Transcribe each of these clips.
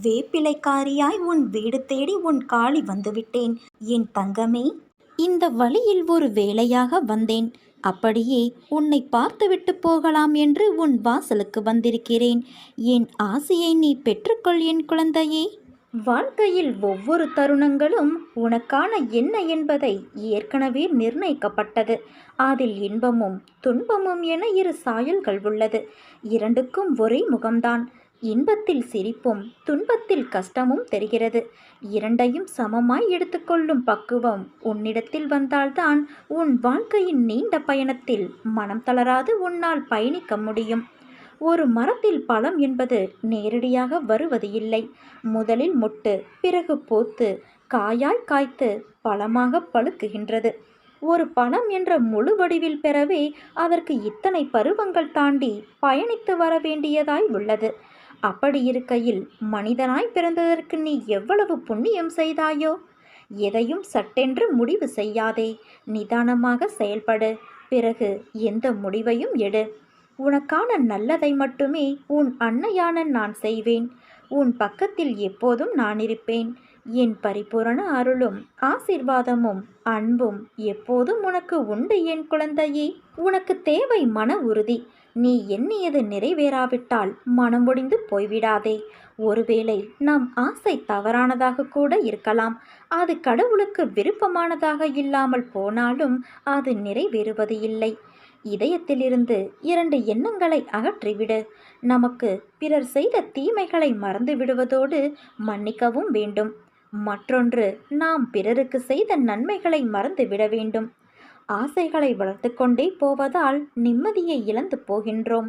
வேப்பிலைக்காரியாய் உன் வீடு தேடி உன் காலி வந்துவிட்டேன். என் தங்கமே, இந்த வழியில் ஒரு வேலையாக வந்தேன். அப்படியே உன்னை பார்த்துவிட்டு போகலாம் என்று உன் வாசலுக்கு வந்திருக்கிறேன். என் ஆசையை நீ பெற்றுக்கொள் என் குழந்தையே. வாழ்க்கையில் ஒவ்வொரு தருணங்களும் உனக்கான என்ன என்பதை ஏற்கனவே நிர்ணயிக்கப்பட்டது. அதில் இன்பமும் துன்பமும் என இரு சாயல்கள் உள்ளது. இரண்டுக்கும் ஒரே முகம்தான். இன்பத்தில் சிரிப்பும் துன்பத்தில் கஷ்டமும் தெரிகிறது. இரண்டையும் சமமாய் எடுத்துக்கொள்ளும் பக்குவம் உன்னிடத்தில் வந்தால்தான் உன் வாழ்க்கையின் நீண்ட பயணத்தில் மனம் தளராது உன்னால் பயணிக்க முடியும். ஒரு மரத்தில் பழம் என்பது நேரடியாக வருவது இல்லை. முதலில் மொட்டு, பிறகு பூத்து, காயாய் காய்த்து பழமாக பழுக்குகின்றது. ஒரு பழம் என்ற முழு வடிவில் பெறவே அதற்கு இத்தனை பருவங்கள் தாண்டி பயணித்து வர வேண்டியதாய் உள்ளது. அப்படி இருக்கையில் மனிதனாய் பிறந்ததற்கு நீ எவ்வளவு புண்ணியம் செய்தாயோ. எதையும் சட்டென்று முடிவு செய்யாதே. நிதானமாக செயல்படு. பிறகு எந்த முடிவையும் எடு. உனக்கான நல்லதை மட்டுமே உன் அன்னையான நான் செய்வேன். உன் பக்கத்தில் எப்போதும் நான் இருப்பேன். என் பரிபூரண அருளும் ஆசீர்வாதமும் அன்பும் எப்போதும் உனக்கு உண்டு என் குழந்தையே. உனக்கு தேவை மன உறுதி. நீ எண்ணியது நிறைவேறாவிட்டால் மனம் ஒடிந்து போய்விடாதே. ஒருவேளை நம் ஆசை தவறானதாக கூட இருக்கலாம். அது கடவுளுக்கு விருப்பமானதாக இல்லாமல் போனாலும் அது நிறைவேறுவது இல்லை. இதயத்திலிருந்து 2 எண்ணங்களை அகற்றிவிடு. நமக்கு பிறர் செய்த தீமைகளை மறந்து விடுவதோடு மன்னிக்கவும் வேண்டும். மற்றொன்று, நாம் பிறருக்கு செய்த நன்மைகளை மறந்து விட வேண்டும். ஆசைகளை வளர்த்து கொண்டே போவதால் நிம்மதியை இழந்து போகின்றோம்.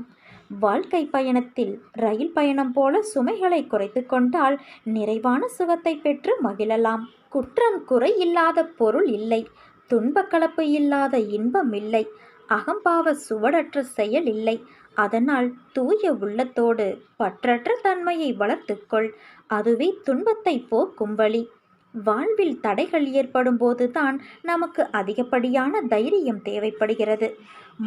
வாழ்க்கை பயணத்தில் ரயில் பயணம் போல சுமைகளை குறைத்து கொண்டால் நிறைவான சுகத்தை பெற்று மகிழலாம். குற்றம் குறை இல்லாத பொருள் இல்லை. துன்பக்கலப்பு இல்லாத இன்பம் இல்லை. அகம்பாவ சுவடற்ற செயல் இல்லை. அதனால் தூய உள்ளத்தோடு பற்றற்ற தன்மையை வளர்த்துக்கொள். அதுவே துன்பத்தை போக்கும் வழி. வாழ்வில் தடைகள் ஏற்படும் போதுதான் நமக்கு அதிகப்படியான தைரியம் தேவைப்படுகிறது.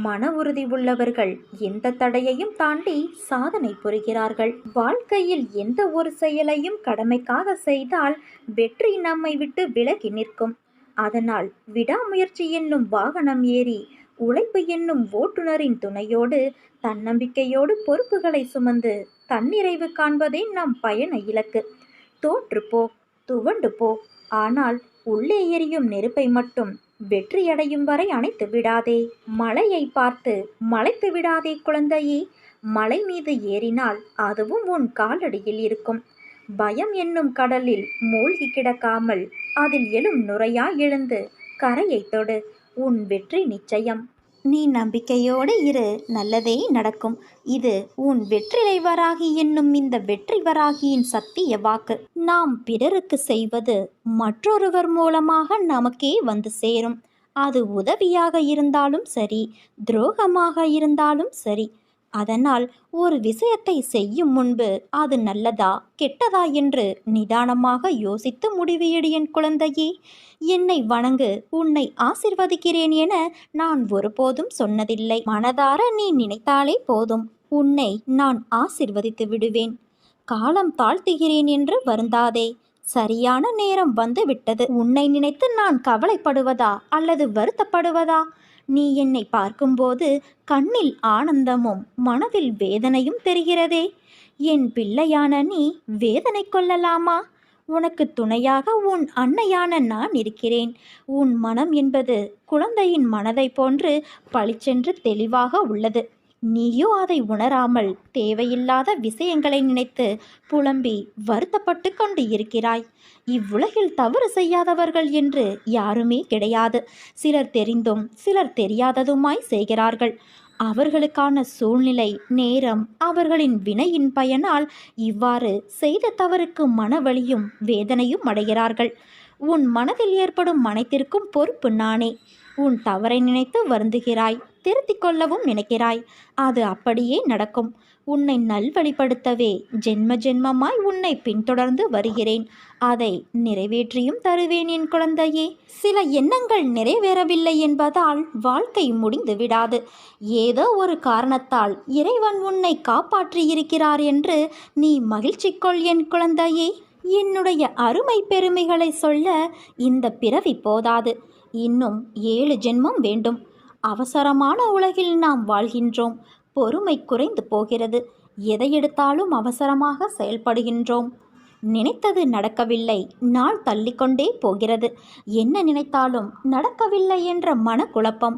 மன உறுதி உள்ளவர்கள் எந்த தடையையும் தாண்டி சாதனை புரிகிறார்கள். வாழ்க்கையில் எந்த ஒரு செயலையும் கடமைக்காக செய்தால் வெற்றி நம்மை விட்டு விலகி நிற்கும். அதனால் விடாமுயற்சி என்னும் வாகனம் ஏறி உழைப்பு என்னும் ஓட்டுநரின் துணையோடு தன்னம்பிக்கையோடு பொறுப்புகளை சுமந்து தன்னிறைவு காண்பதே நம் பயண இலக்கு. தோற்றுப்போ, துவண்டு போ, ஆனால் உள்ளே எரியும் நெருப்பை மட்டும் வெற்றியடையும் வரை அணைத்து விடாதே. மலையை பார்த்து மலைத்து விடாதே குழந்தையே. மலை மீது ஏறினால் அதுவும் உன் காலடியில் இருக்கும். பயம் என்னும் கடலில் மூழ்கி கிடக்காமல் அதில் எழும் நுரையாய் எழுந்து கரையை தொடு. உன் வெற்றி நிச்சயம். நீ நம்பிக்கையோடு இரு, நல்லதே நடக்கும். இது உன் வெற்றிலை வராகி என்னும் இந்த வெற்றி வராகியின் சத்திய வாக்கு. நாம் பிறருக்கு செய்வது மற்றொருவர் மூலமாக நமக்கே வந்து சேரும். அது உதவியாக இருந்தாலும் சரி, துரோகமாக இருந்தாலும் சரி. அதனால் ஒரு விஷயத்தை செய்யும் முன்பு அது நல்லதா கெட்டதா என்று நிதானமாக யோசித்து முடிவு எடு என் குழந்தையே. என்னை வணங்கு, உன்னை ஆசிர்வதிக்கிறேன் என நான் ஒருபோதும் சொன்னதில்லை. மனதார நீ நினைத்தாலே போதும், உன்னை நான் ஆசிர்வதித்து விடுவேன். காலம் தாழ்த்துகிறேன் என்று வருந்தாதே. சரியான நேரம் வந்து விட்டது. உன்னை நினைத்து நான் கவலைப்படுவதா அல்லது வருத்தப்படுவதா? நீ என்னை பார்க்கும்போது கண்ணில் ஆனந்தமும் மனதில் வேதனையும் தெரிகிறதே. என் பிள்ளையான நீ வேதனை கொள்ளலாமா? உனக்கு துணையாக உன் அன்னையான நான் இருக்கிறேன். உன் மனம் என்பது குழந்தையின் மனதை போன்று பளிச்சென்று தெளிவாக உள்ளது. நீயோ அதை உணராமல் தேவையில்லாத விஷயங்களை நினைத்து புலம்பி வருத்தப்பட்டு கொண்டு இருக்கிறாய். இவ்வுலகில் தவறு செய்யாதவர்கள் என்று யாருமே கிடையாது. சிலர் தெரிந்தும் சிலர் தெரியாததுமாய் செய்கிறார்கள். அவர்களுக்கான சூழ்நிலை, நேரம், அவர்களின் வினையின் பயனால் இவ்வாறு செய்த தவறுக்கு மனவலியும் வேதனையும் அடைகிறார்கள். உன் மனதில் ஏற்படும் அனைத்திற்கும் பொறுப்பு நானே. உன் தவறை நினைத்து வருந்துகிறாய், திருத்திக் கொள்ளவும் நினைக்கிறாய். அது அப்படியே நடக்கும். உன்னை நல்வழிப்படுத்தவே ஜென்ம ஜென்மமாய் உன்னை பின்தொடர்ந்து வருகிறேன். அதை நிறைவேற்றியும் தருவேன் என் குழந்தையே. சில எண்ணங்கள் நிறைவேறவில்லை என்பதால் வாழ்க்கை முடிந்து விடாது. ஏதோ ஒரு காரணத்தால் இறைவன் உன்னை காப்பாற்றியிருக்கிறார் என்று நீ மகிழ்ச்சி கொள் என் குழந்தையே. என்னுடைய அருமை பெருமைகளை சொல்ல இந்த பிறவி போதாது. இன்னும் 7 ஜென்மம் வேண்டும். அவசரமான உலகில் நாம் வாழ்கின்றோம். பொறுமை குறைந்து போகிறது. எதை எடுத்தாலும் அவசரமாக செயல்படுகின்றோம். நினைத்தது நடக்கவில்லை, நாள் தள்ளிக்கொண்டே போகிறது. என்ன நினைத்தாலும் நடக்கவில்லை என்ற மனக்குழப்பம்.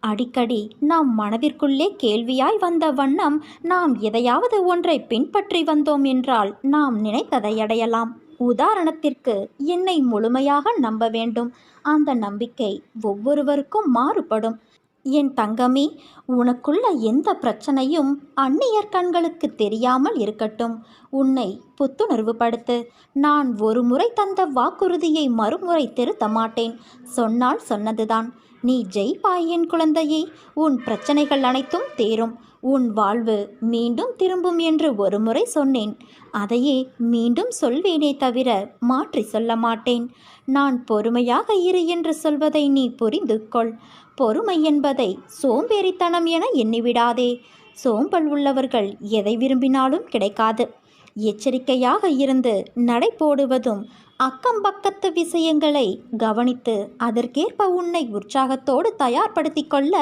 அடிக்கடி நாம் மனதிற்குள்ளே கேள்வியாய் வந்த வண்ணம் நாம் எதையாவது ஒன்றை பின்பற்றி வந்தோம் என்றால் நாம் நினைத்ததை அடையலாம். உதாரணத்திற்கு, என்னை முழுமையாக நம்ப வேண்டும். அந்த நம்பிக்கை ஒவ்வொருவருக்கும் மாறுபடும். என் தங்கமே, உனக்குள்ள எந்த பிரச்சனையும் அந்நியர் கண்களுக்கு தெரியாமல் இருக்கட்டும். உன்னை புத்துணர்வு படுத்து. நான் ஒரு முறை தந்த வாக்குறுதியை மறுமுறை திருத்த மாட்டேன். சொன்னால் சொன்னதுதான். நீ ஜெயிப்பாய் என் குழந்தையே. உன் பிரச்சனைகள் அனைத்தும் தீரும். உன் வாழ்வு மீண்டும் திரும்பும் என்று ஒரு முறை சொன்னேன். அதையே மீண்டும் சொல்வேனே தவிர மாற்றி சொல்ல மாட்டேன். நான் பொறுமையாக இரு என்று சொல்வதை நீ புரிந்து கொள். பொறுமை என்பதை சோம்பேறித்தனம் என எண்ணிவிடாதே. சோம்பல் உள்ளவர்கள் எதை விரும்பினாலும் கிடைக்காது. எச்சரிக்கையாக இருந்து நடை போடுவதும், அக்கம் பக்கத்து விஷயங்களை கவனித்து அதற்கேற்ப உன்னை உற்சாகத்தோடு தயார்படுத்தி கொள்ள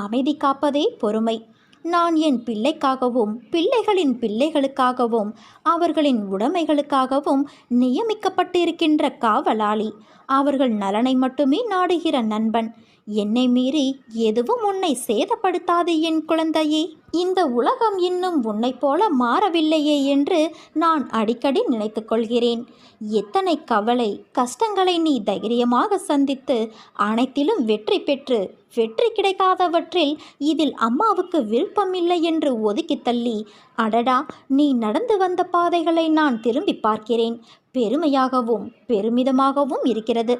அமைதி காப்பதே பொறுமை. நான் என் பிள்ளைக்காகவும் பிள்ளைகளின் பிள்ளைகளுக்காகவும் அவர்களின் உடைமைகளுக்காகவும் நியமிக்கப்பட்டிருக்கின்ற காவலாளி. அவர்கள் நலனை மட்டுமே நாடுகிற நண்பன். என்னை மீறி எதுவும் உன்னை சேதப்படுத்தாது என் குழந்தையே. இந்த உலகம் இன்னும் உன்னைப் போல மாறவில்லையே என்று நான் அடிக்கடி நினைத்து கொள்கிறேன். எத்தனை கவலை கஷ்டங்களை நீ தைரியமாக சந்தித்து அனைத்திலும் வெற்றி பெற்று, வெற்றி கிடைக்காதவற்றில் இதில் அம்மாவுக்கு விருப்பமில்லை என்று ஒதுக்கி தள்ளி, அடடா, நீ நடந்து வந்த பாதைகளை நான் திரும்பி பார்க்கிறேன். பெருமையாகவும் பெருமிதமாகவும் இருக்கிறது.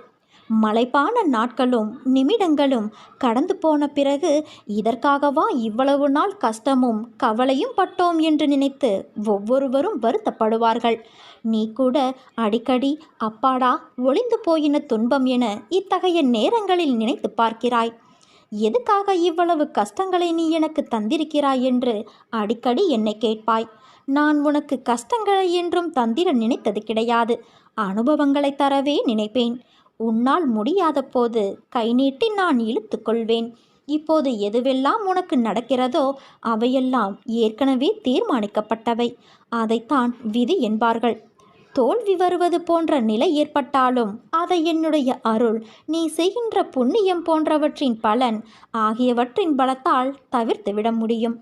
மலைப்பான நாட்களும் நிமிடங்களும் கடந்து போன பிறகு இதற்காகவா இவ்வளவு நாள் கஷ்டமும் கவலையும் பட்டோம் என்று நினைத்து ஒவ்வொருவரும் வருத்தப்படுவார்கள். நீ கூட அடிக்கடி அப்பாடா, ஒளிந்து போயின துன்பம் என இத்தகைய நேரங்களில் நினைத்து பார்க்கிறாய். எதுக்காக இவ்வளவு கஷ்டங்களை நீ எனக்கு தந்திருக்கிறாய் என்று அடிக்கடி என்னை கேட்பாய். நான் உனக்கு கஷ்டங்களை என்றும் தந்திர நினைத்தது கிடையாது. அனுபவங்களை தரவே நினைப்பேன். உன்னால் முடியாத போது கை நீட்டி நான் இழுத்து கொள்வேன். இப்போது எதுவெல்லாம் உனக்கு நடக்கிறதோ அவையெல்லாம் ஏற்கனவே தீர்மானிக்கப்பட்டவை. அதைத்தான் விதி என்பார்கள். தோல்வி வருவது போன்ற நிலை ஏற்பட்டாலும் அதை என்னுடைய அருள், நீ செய்கின்ற புண்ணியம் போன்றவற்றின் பலன் ஆகியவற்றின் பலத்தால் தவிர்த்துவிட முடியும்.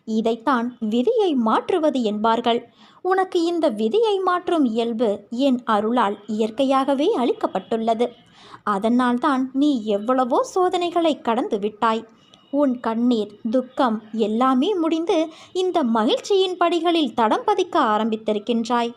இதைத்தான் விதியை மாற்றுவது என்பார்கள். உனக்கு இந்த விதியை மாற்றும் இயல்பு என் அருளால் இயற்கையாகவே அளிக்கப்பட்டுள்ளது. அதனால்தான் நீ எவ்வளவோ சோதனைகளை கடந்து விட்டாய். உன் கண்ணீர், துக்கம் எல்லாமே முடிந்து இந்த மகிழ்ச்சியின் படிகளில் தடம் பதிக்க ஆரம்பித்திருக்கின்றாய்.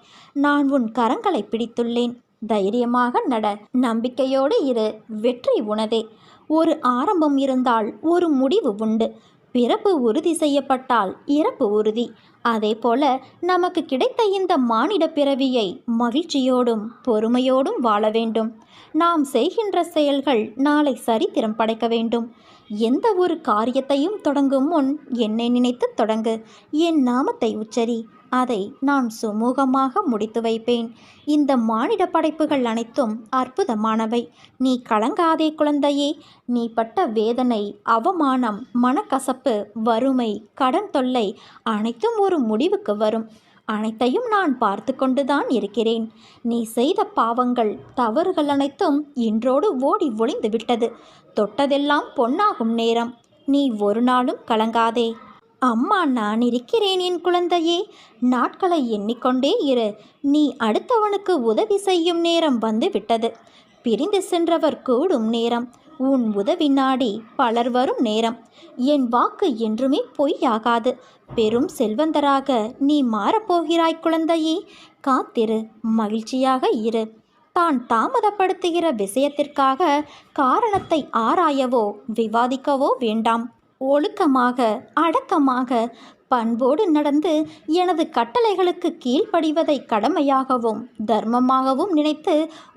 நான் உன் கரங்களை பிடித்துள்ளேன். தைரியமாக நட, நம்பிக்கையோடு இரு. வெற்றி உனதே. ஒரு ஆரம்பம் இருந்தால் ஒரு முடிவு உண்டு. பிறப்பு உறுதி செய்யப்பட்டால் இறப்பு உறுதி. அதே போல நமக்கு கிடைத்த இந்த மானிட பிறவியை மகிழ்ச்சியோடும் பொறுமையோடும் வாழ வேண்டும். நாம் செய்கின்ற செயல்கள் நாளை சரித்திரம் படைக்க வேண்டும். எந்த ஒரு காரியத்தையும் தொடங்கும் முன் என்னை நினைத்து தொடங்கு. என் நாமத்தை உச்சரி. அதை நான் சுமூகமாக முடித்து வைப்பேன். இந்த மானிட படைப்புகள் அனைத்தும் அற்புதமானவை. நீ கலங்காதே குழந்தையே. நீ பட்ட வேதனை, அவமானம், மனக்கசப்பு, வறுமை, கடன் தொல்லை அனைத்தும் ஒரு முடிவுக்கு வரும். அனைத்தையும் நான் பார்த்து கொண்டுதான் இருக்கிறேன். நீ செய்த பாவங்கள், தவறுகள் அனைத்தும் இன்றோடு ஓடி ஒளிந்து விட்டது. தொட்டதெல்லாம் பொன்னாகும் நேரம். நீ ஒரு நாளும் கலங்காதே. அம்மா நான் இருக்கிறேன் என் குழந்தையே. நாட்களை எண்ணிக்கொண்டே இரு. நீ அடுத்தவனுக்கு உதவி செய்யும் நேரம் வந்து விட்டது. பிரிந்து சென்றவர் கூடும் நேரம். உன் உதவி நாடி பலர் வரும் நேரம். என் வாக்கு என்றுமே பொய்யாகாது. பெரும் செல்வந்தராக நீ மாறப்போகிறாய் குழந்தையே. காத்திரு, மகிழ்ச்சியாக இரு. தான் தாமதப்படுத்துகிற விஷயத்திற்காக காரணத்தை ஆராயவோ விவாதிக்கவோ வேண்டாம். ஒழுக்கமாக, அடக்கமாக, பண்போடு நடந்து எனது கட்டளைகளுக்கு கீழ்ப்படிவதை கடமையாகவும் தர்மமாகவும் நினைத்து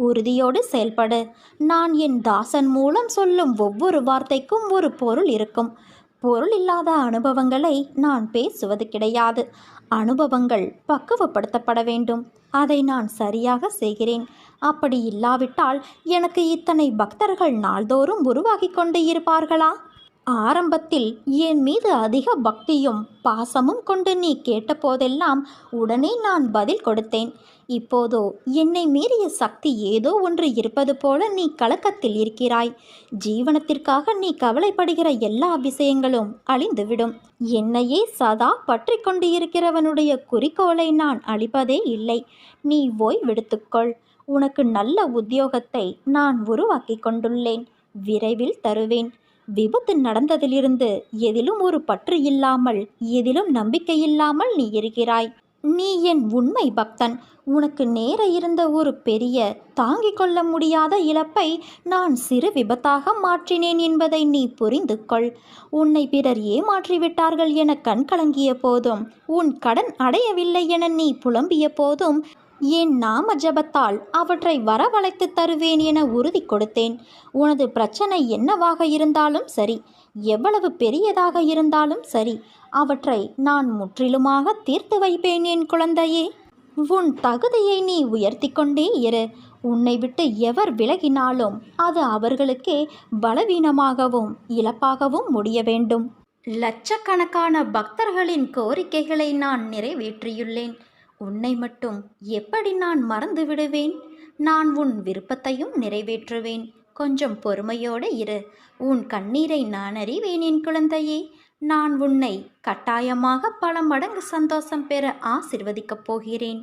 உறுதியோடு செயல்படு. நான் என் தாசன் மூலம் சொல்லும் ஒவ்வொரு வார்த்தைக்கும் ஒரு பொருள் இருக்கும். பொருள் இல்லாத அனுபவங்களை நான் பேசுவது கிடையாது. அனுபவங்கள் பக்குவப்படுத்தப்பட வேண்டும். அதை நான் சரியாக செய்கிறேன். அப்படி இல்லாவிட்டால் எனக்கு இத்தனை பக்தர்கள் நாள்தோறும் உருவாகி கொண்டு இருப்பார்களா? ஆரம்பத்தில் என் மீது அதிக பக்தியும் பாசமும் கொண்டு நீ கேட்டபோதெல்லாம் உடனே நான் பதில் கொடுத்தேன். இப்போதோ என்னை மீறிய சக்தி ஏதோ ஒன்று இருப்பது போல நீ கலக்கத்தில் இருக்கிறாய். ஜீவனத்திற்காக நீ கவலைப்படுகிற எல்லா விஷயங்களும் அழிந்துவிடும். என்னையே சதா பற்றி கொண்டு இருக்கிறவனுடைய குறிக்கோளை நான் அழிப்பதே இல்லை. நீ ஓய்வெடுத்துக்கொள். உனக்கு நல்ல உத்தியோகத்தை நான் உருவாக்கி கொண்டுள்ளேன். விரைவில் தருவேன். விபத்து நடந்ததிலிருந்து எதிலும் ஒரு பற்று இல்லாமல், எதிலும் நம்பிக்கை இல்லாமல் நீ இருக்கிறாய். நீ என் உண்மை பக்தன். உனக்கு நேர இருந்த ஒரு பெரிய தாங்கிக் கொள்ள முடியாத இழப்பை நான் சிறு விபத்தாக மாற்றினேன் என்பதை நீ புரிந்து கொள். உன்னை பிறர் ஏமாற்றிவிட்டார்கள் என கண்கலங்கிய போதும், உன் கடன் அடையவில்லை என நீ புலம்பிய போதும், என் நாம ஜபத்தால் அவற்றை வரவழைத்து தருவேன் என உறுதி கொடுத்தேன். உனது பிரச்சனை என்னவாக இருந்தாலும் சரி, எவ்வளவு பெரியதாக இருந்தாலும் சரி, அவற்றை நான் முற்றிலுமாக தீர்த்து வைப்பேன் என் குழந்தையே. உன் தகுதியை நீ உயர்த்தி கொண்டே இரு. உன்னை விட்டு எவர் விலகினாலும் அது அவர்களுக்கே பலவீனமாகவும் இழப்பாகவும் முடிய வேண்டும். லட்சக்கணக்கான பக்தர்களின் கோரிக்கைகளை நான் நிறைவேற்றியுள்ளேன். உன்னை மட்டும் எப்படி நான் மறந்து விடுவேன்? நான் உன் விருப்பத்தையும் நிறைவேற்றுவேன். கொஞ்சம் பொறுமையோடு இரு. உன் கண்ணீரை நான் அறிவேன் என் குழந்தையே. நான் உன்னை கட்டாயமாக பல மடங்கு சந்தோஷம் பெற ஆசிர்வதிக்கப் போகிறேன்.